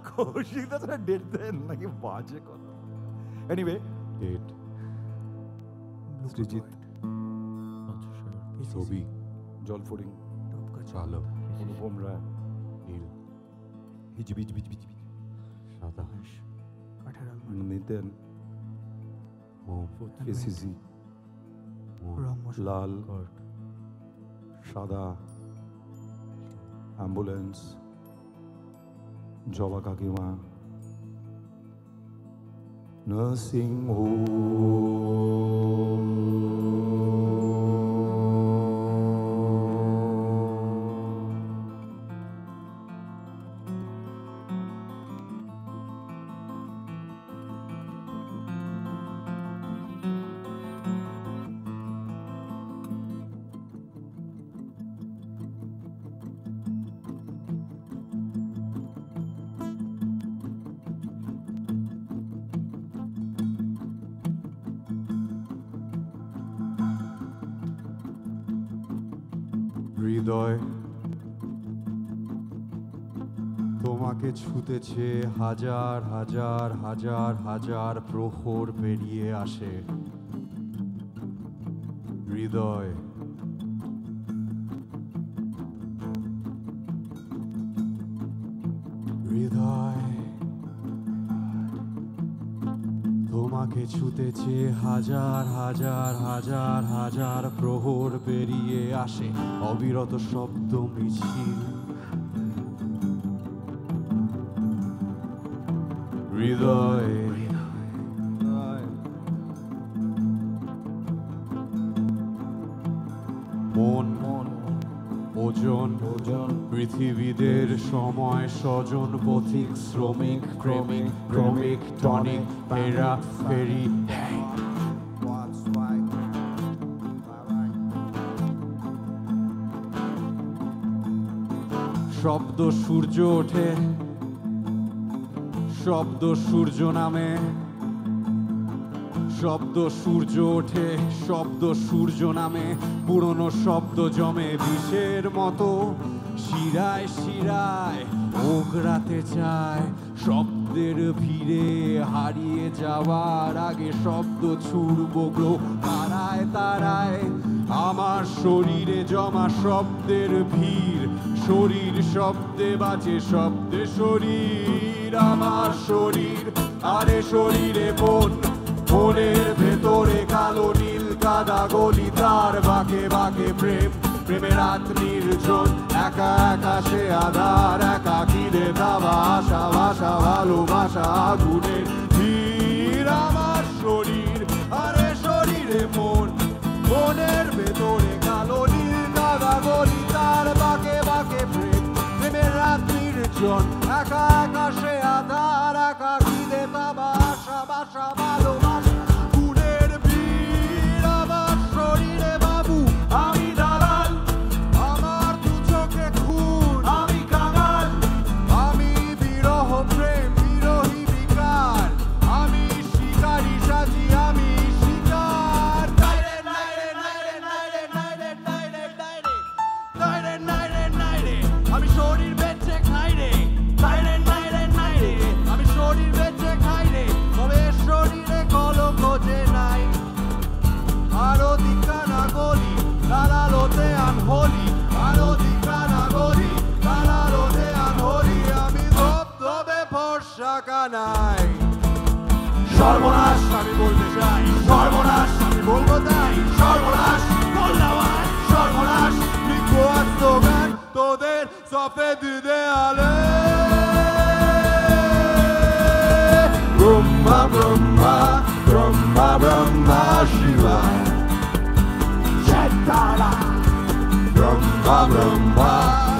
কৌশিকদা তোরা ডেট দেন নাকি বাজে কথা। এনিওয়ে ডেট সৃজিত, ছবি, জলফড়িং, চালো, অনুপম রায়, নীল, হিজবিজ বিজ বিজ বিজ, সাদা, নিতেন, এসিসি, লাল, সাদা, অ্যাম্বুলেন্স, জবা কাকিমা, নার্সিং হোম, হৃদয় তোমাকে ছুতেছে হাজার হাজার হাজার হাজার প্রহর পেরিয়ে আসে। হৃদয় হৃদয় তোমাকে ছুতেছে হাজার হাজার হাজার হাজার প্রহর পেরিয়ে আসে। অবিরত শব্দ মিছিল হৃদয় মন ওজন পৃথিবীদের সময় স্বজন পথিক শ্রমিক ক্রমিক ক্রমিক টনিক ফেরা ফেরি শব্দ সূর্য ওঠে, শব্দ সূর্য নামে, শব্দ সূর্য ওঠে, শব্দ সূর্য নামে, পুরনো শব্দ জমে বিষের মতো শিরায় শিরায় ওগরাতে চায়। শব্দের ভিড়ে হারিয়ে যাওয়ার আগে শব্দ ছুড়ব গ্লো তারায় তারায়। আমার শরীরে জমা শব্দের ভিড়, শরীর শব্দে বাঁচে শব্দে শরীর। আমার শরীর আরে শরীরে মন, মনের ভেতরে কালো নীল কাদা গলি, তার বাঁকে বাঁকে প্রেম, প্রেমের রাত নির্জন, একা একা সে আধার, একা কিরে দাবা আশা ভাষা ভালোবাসা আগুনের ভিড়। আমার শরীর আরে শরীরে মন, মনের ভেতরে কালো নীল কাদা গলি, তার বাঁকে বাঁকে প্রেম, প্রেমের রাত নির্জন, একা একা সে আধার, একা কিরে দাবা আশা ভাষা ভালোবাসা আগুনের ভিড়। আমার শরীরে বাবু আমি দালাল, আমার দু চোখে খুন আমি কাঙাল, আমি বিরহ প্রেম বিরোহী বিকার, আমি শিকারি সাজি আমি শিকার। নাইরে নাইরে নাইরে নাইরে নাইরে নাইরে নাইরে নাইরে নাইরে নাইরে আমি শরীর বেঁচে খাই রে। নাইরে নাইরে নাইরে আমি শরীর বেঁচে খাই রে, তবে শরীরে কলঙ্ক যে নাই। আরো দিকানা গলি দালালোতে আনহলি, আরো দিকানা গলি দালালোতে আনহলি, আমি ধবধবে ফর্সা কানাই। সর্বনাশ আমি বলতে চাই, সর্বনাশ আমি বলবো তাই, সর্বনাশ বললাম আজ, সর্বনাশ লিখবো আজ স্লোগান তোদের সফেদ দেয়ালে। Brahma Brahma Brahma Brahma Shiba Shaitana. Brahma Brahma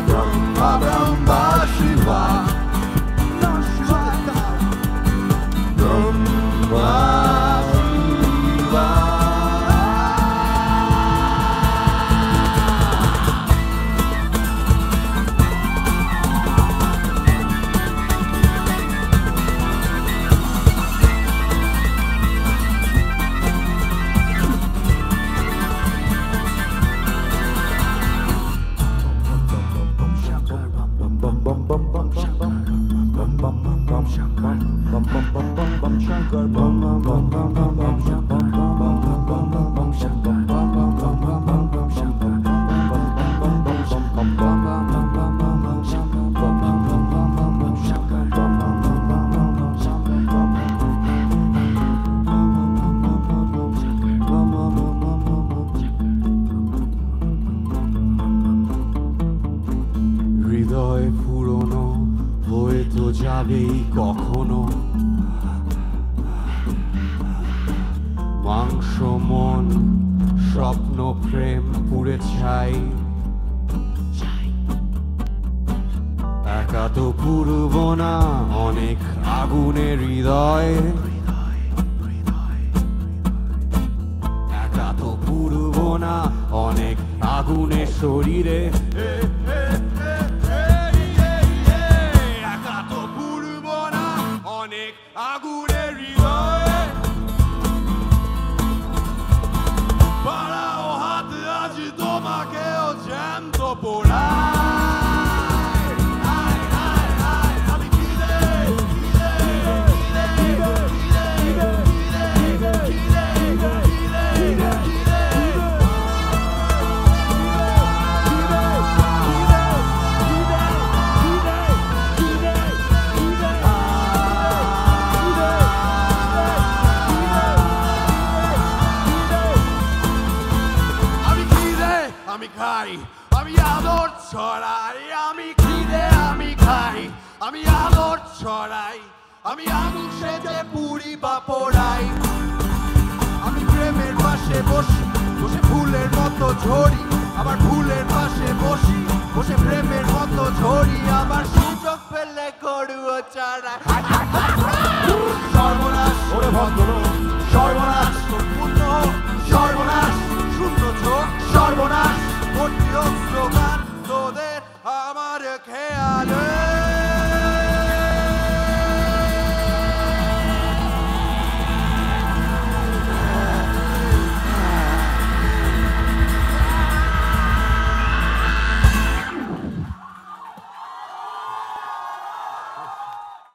Brahma Brahma Shiva Brahma Shiva যাবেই কখনো মাংস মন স্বপ্ন প্রেম পুড়ে ছাই একা তো পুরব না অনেক আগুনের হৃদয় একা তো পুরব না অনেক আগুনের শরীরে একা তো পুরব না অনেক আগুনের হৃদয় বাড়াও হাত আজ তোমাকেও জ্যান্ত পোড়ায় আমি খাই আমি আদর ছড়াই আমি খিদে আমি খাই আমি আদর ছড়াই আমি আগুন সেজে পুরি বা পোড়াই আমি প্রেমের পাশে বসি বসে ফুলের মতো ঝরি আবার ফুলের পাশে বসি বসে প্রেমের মতো ঝরি আবার সুযোগ পেলে